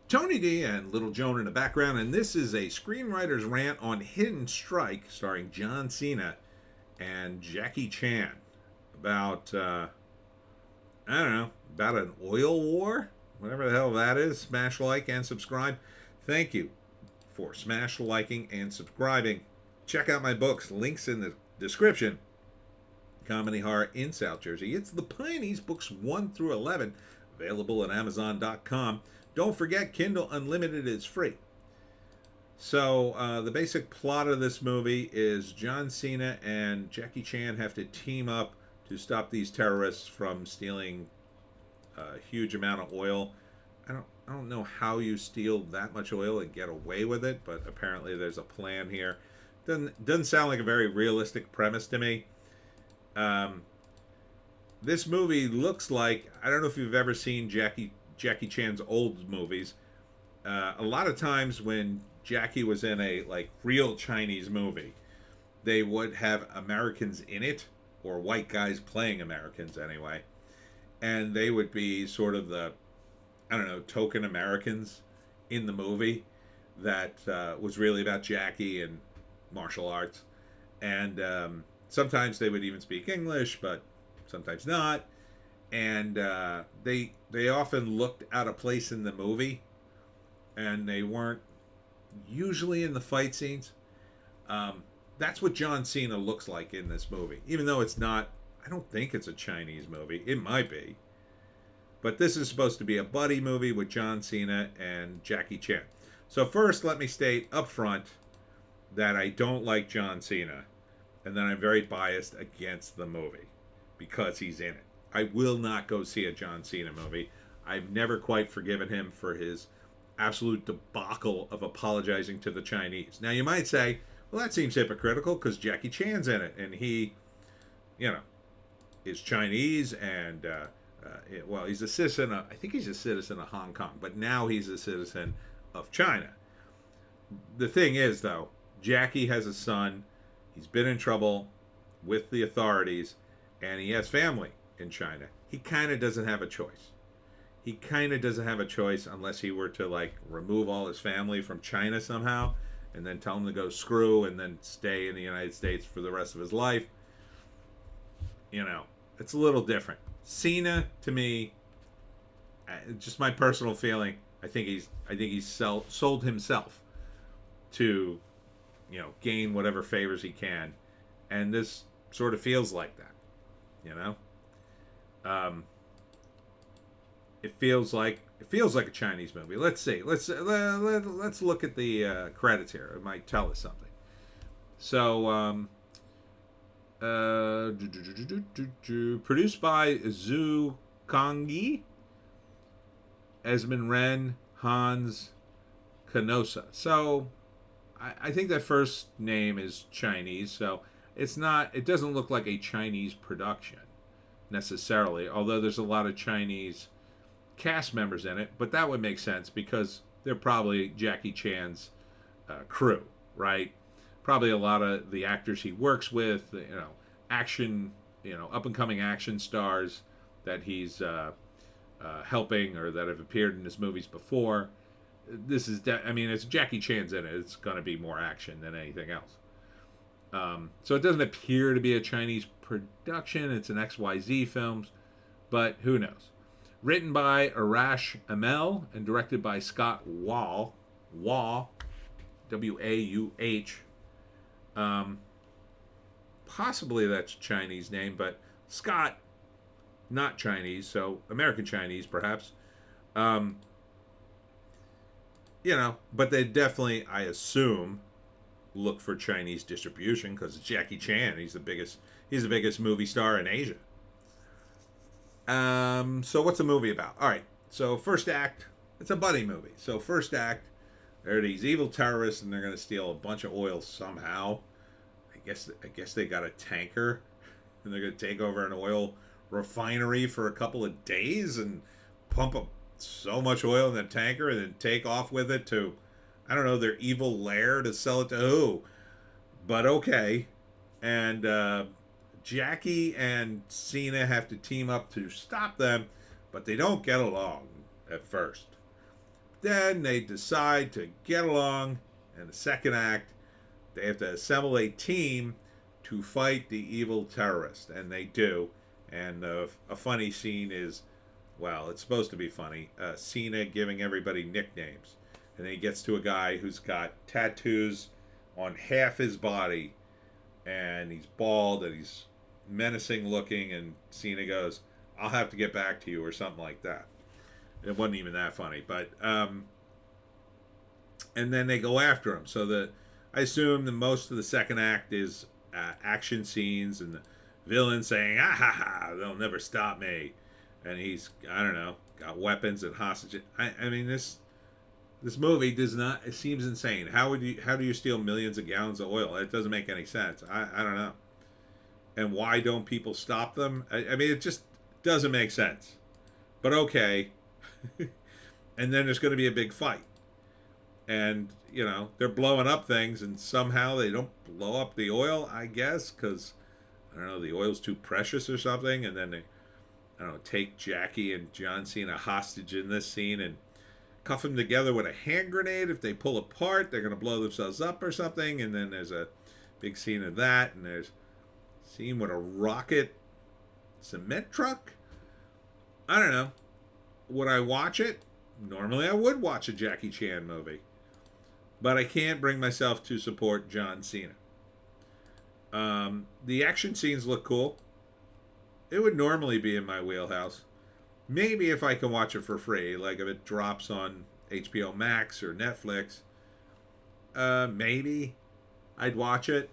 Tony D and Little Joan in the background, and this is a screenwriter's rant on Hidden Strike, starring John Cena and Jackie Chan, about I don't know, about an oil war, whatever the hell that is. Smash like and subscribe. Thank you for smash liking and subscribing. Check out my books. Links in the description. Comedy Horror in South Jersey. It's the Pineys, books 1 through 11, available at Amazon.com. Don't forget, Kindle Unlimited is free. So the basic plot of this movie is John Cena and Jackie Chan have to team up to stop these terrorists from stealing a huge amount of oil. I don't know how you steal that much oil and get away with it, but apparently there's a plan here. Doesn't sound like a very realistic premise to me. This movie looks like, I don't know if you've ever seen Jackie Chan's old movies. A lot of times when Jackie was in a like real Chinese movie, they would have Americans in it, or white guys playing Americans anyway, and they would be sort of the, I don't know, token Americans in the movie that was really about Jackie and martial arts. And sometimes they would even speak English, but sometimes not. And they often looked out of place in the movie, and they weren't usually in the fight scenes. That's what John Cena looks like in this movie, even though it's not. I don't think it's a Chinese movie. It might be, but this is supposed to be a buddy movie with John Cena and Jackie Chan. So first, let me state up front that I don't like John Cena, and that I'm very biased against the movie because he's in it. I will not go see a John Cena movie. I've never quite forgiven him for his absolute debacle of apologizing to the Chinese. Now, you might say, well, that seems hypocritical because Jackie Chan's in it, and he, is Chinese, and, well, he's a citizen of, I think he's a citizen of Hong Kong, but now he's a citizen of China. The thing is, though, Jackie has a son. He's been in trouble with the authorities, and he has family in China. He kind of doesn't have a choice. He kind of doesn't have a choice unless he were to, like, remove all his family from China somehow and then tell him to go screw and then stay in the United States for the rest of his life. It's a little different. Cena, to me, just my personal feeling, I think he's sold himself to, gain whatever favors he can, and this sort of feels like that. It feels like a Chinese movie. Let's see. Let's look at the credits here. It might tell us something. So, produced by Zhu Kangyi, Esmond Ren, Hans Canosa. So, I think that first name is Chinese. So it doesn't look like a Chinese production necessarily, although there's a lot of Chinese cast members in it, but that would make sense because they're probably Jackie Chan's crew, right? Probably a lot of the actors he works with, action, up and coming action stars that he's helping or that have appeared in his movies before. This is, it's Jackie Chan's in it. It's going to be more action than anything else. So it doesn't appear to be a Chinese production. It's an XYZ films, but who knows? Written by Arash Amel and directed by Scott Wauh, W-A-U-H. Possibly that's a Chinese name, but Scott, not Chinese, so American Chinese perhaps. But they definitely, I assume, look for Chinese distribution because it's Jackie Chan. He's the biggest movie star in Asia. So what's the movie about? All right. So first act, it's a buddy movie. So first act, there are these evil terrorists and they're going to steal a bunch of oil somehow. I guess they got a tanker and they're going to take over an oil refinery for a couple of days and pump up so much oil in the tanker and then take off with it to, I don't know, their evil lair to sell it to who. But okay. And Jackie and Cena have to team up to stop them, but they don't get along at first. Then they decide to get along, and the second act, they have to assemble a team to fight the evil terrorist, and they do. And a funny scene is, well, it's supposed to be funny. Cena giving everybody nicknames, and then he gets to a guy who's got tattoos on half his body, and he's bald and he's menacing looking, and Cena goes, "I'll have to get back to you," or something like that. It wasn't even that funny, but and then they go after him. So I assume the most of the second act is action scenes and the villain saying, "Ah ha ha, they'll never stop me," and he's, I don't know, got weapons and hostages. I mean, this movie does not. It seems insane. How do you steal millions of gallons of oil? It doesn't make any sense. I don't know. And why don't people stop them? I mean, it just doesn't make sense. But okay. And then there's going to be a big fight. And, you know, they're blowing up things, and somehow they don't blow up the oil, I guess, because, I don't know, the oil's too precious or something. And then they, I don't know, take Jackie and John Cena hostage in this scene and cuff them together with a hand grenade. If they pull apart, they're going to blow themselves up or something. And then there's a big scene of that, and there's a scene with a rocket cement truck. I don't know. Would I watch it? Normally I would watch a Jackie Chan movie. But I can't bring myself to support John Cena. The action scenes look cool. It would normally be in my wheelhouse. Maybe if I can watch it for free, like if it drops on HBO Max or Netflix, maybe I'd watch it.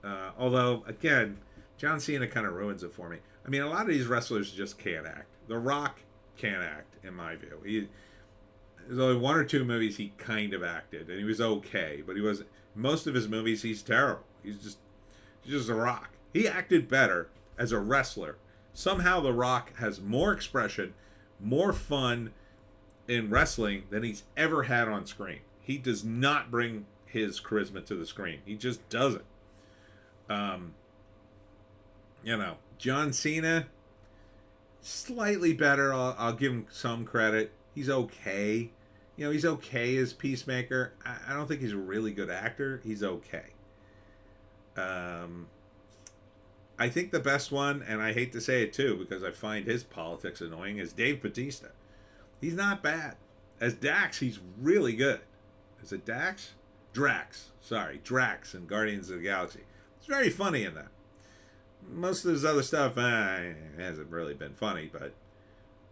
Although, again, John Cena kind of ruins it for me. I mean, a lot of these wrestlers just can't act. The Rock can't act, in my view. There's only one or two movies he kind of acted, and he was okay. But he was, most of his movies, he's terrible. He's just a Rock. He acted better as a wrestler. Somehow The Rock has more expression, more fun in wrestling than he's ever had on screen. He does not bring his charisma to the screen. He just doesn't. You know, John Cena, slightly better. I'll give him some credit. He's okay. You know, he's okay as Peacemaker. I don't think he's a really good actor. He's okay. I think the best one, and I hate to say it too because I find his politics annoying, is Dave Bautista. He's not bad. As Dax, he's really good. Is it Dax? Drax. Sorry, Drax in Guardians of the Galaxy. It's very funny in that. Most of his other stuff hasn't really been funny, but...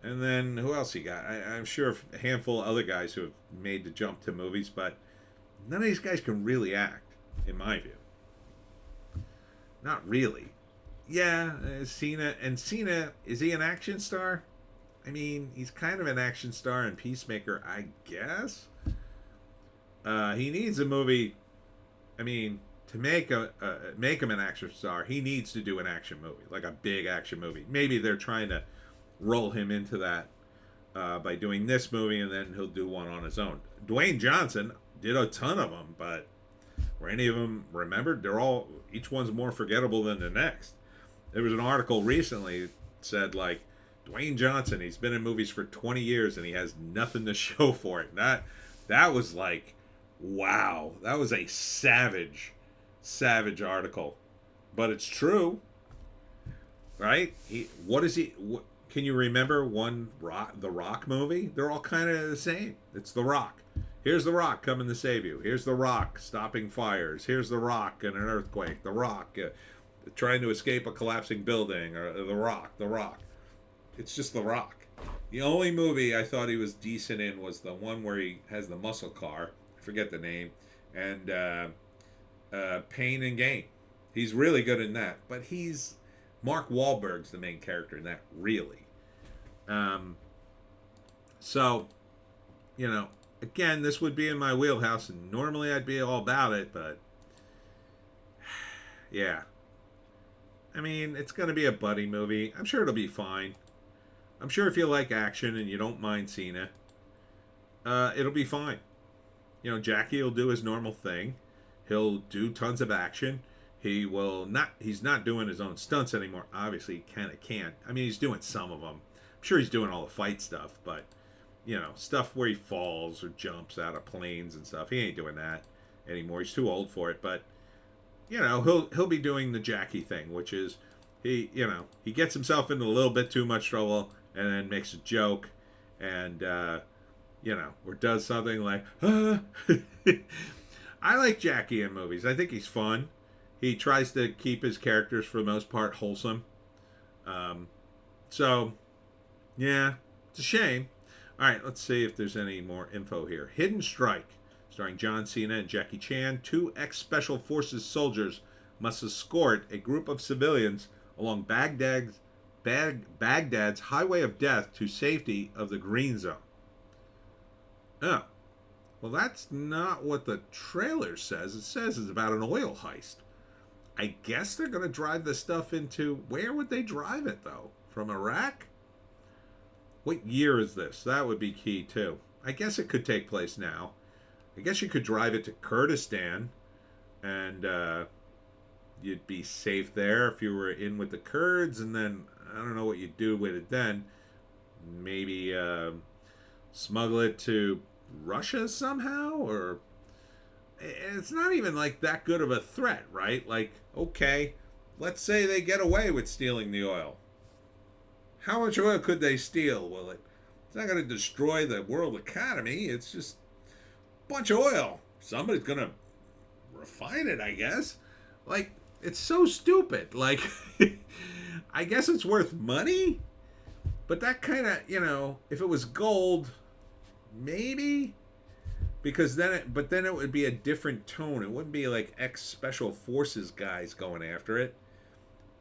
And then, who else he got? I'm sure a handful of other guys who have made the jump to movies, but none of these guys can really act, in my view. Not really. Yeah, Cena. And Cena, is he an action star? I mean, he's kind of an action star in Peacemaker, I guess. He needs a movie. I mean, to make him an action star, he needs to do an action movie, like a big action movie. Maybe they're trying to roll him into that by doing this movie, and then he'll do one on his own. Dwayne Johnson did a ton of them, but were any of them remembered? Each one's more forgettable than the next. There was an article recently that said, like, Dwayne Johnson, he's been in movies for 20 years and he has nothing to show for it. That was like, wow, that was a savage article, but it's true, right? Can you remember the Rock movie? They're all kind of the same. It's The Rock. Here's The Rock coming to save you. Here's The Rock stopping fires. Here's The Rock in an earthquake. The Rock trying to escape a collapsing building. Or The Rock. It's just The Rock. The only movie I thought he was decent in was the one where he has the muscle car. I forget the name. And Pain and Gain. He's really good in that. But Mark Wahlberg's the main character in that, really. So, you know, again, this would be in my wheelhouse, and normally I'd be all about it, but yeah. I mean, it's going to be a buddy movie. I'm sure it'll be fine. I'm sure if you like action and you don't mind Cena, it'll be fine. You know, Jackie will do his normal thing. He'll do tons of action. He's not doing his own stunts anymore. Obviously, he kind of can't. I mean, he's doing some of them. I'm sure he's doing all the fight stuff, but stuff where he falls or jumps out of planes and stuff. He ain't doing that anymore. He's too old for it. But he'll be doing the Jackie thing, which is he gets himself into a little bit too much trouble and then makes a joke and or does something like I like Jackie in movies. I think he's fun. He tries to keep his characters for the most part wholesome. So yeah, it's a shame. All right, let's see if there's any more info here. Hidden Strike, starring John Cena and Jackie Chan. Two ex-Special Forces soldiers must escort a group of civilians along Baghdad's highway of death to safety of the Green Zone. Oh, well, that's not what the trailer says. It says it's about an oil heist. I guess they're going to drive this stuff into... Where would they drive it, though? From Iraq? What year is this? That would be key, too. I guess it could take place now. I guess you could drive it to Kurdistan, and you'd be safe there if you were in with the Kurds, and then I don't know what you'd do with it then. Maybe smuggle it to Russia somehow, or... It's not even like that good of a threat, right? Like, okay, let's say they get away with stealing the oil. How much oil could they steal? Well, it's not going to destroy the world economy. It's just a bunch of oil. Somebody's going to refine it, I guess. Like, it's so stupid. Like, I guess it's worth money, but that kind of, if it was gold, maybe. Because then it would be a different tone. It wouldn't be like ex-Special Forces guys going after it.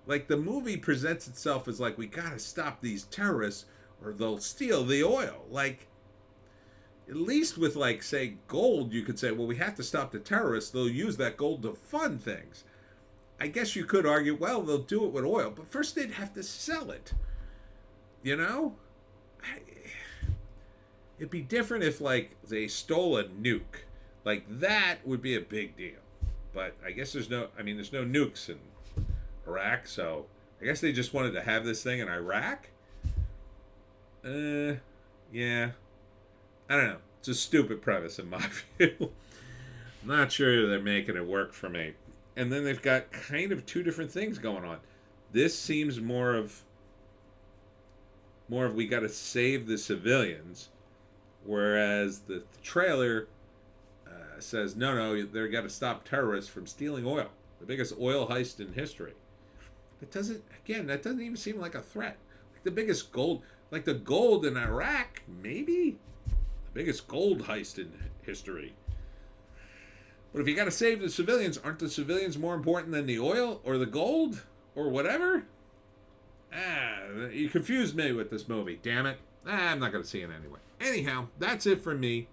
Like, the movie presents itself as like, we gotta stop these terrorists or they'll steal the oil. Like, at least with, like, say, gold, you could say, well, we have to stop the terrorists. They'll use that gold to fund things. I guess you could argue, well, they'll do it with oil. But first they'd have to sell it. It'd be different if, like, they stole a nuke. Like, that would be a big deal. But I guess there's no nukes in Iraq, so I guess they just wanted to have this thing in Iraq? Yeah. I don't know. It's a stupid premise in my view. I'm not sure they're making it work for me. And then they've got kind of two different things going on. This seems more of we got to save the civilians. Whereas the trailer says, no, they've got to stop terrorists from stealing oil. The biggest oil heist in history. That doesn't even seem like a threat. Like the biggest gold, like the gold in Iraq, maybe? The biggest gold heist in history. But if you got to save the civilians, aren't the civilians more important than the oil or the gold or whatever? You confused me with this movie, damn it. I'm not going to see it anyway. Anyhow, that's it from me,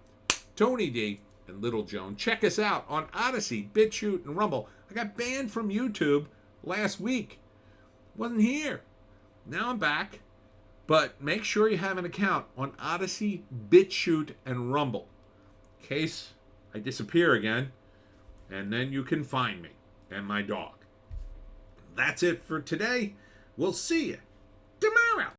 Tony D, and Little Joan. Check us out on Odysee, Bitchute, and Rumble. I got banned from YouTube last week. Wasn't here. Now I'm back. But make sure you have an account on Odysee, Bitchute, and Rumble. In case I disappear again. And then you can find me and my dog. That's it for today. We'll see you tomorrow.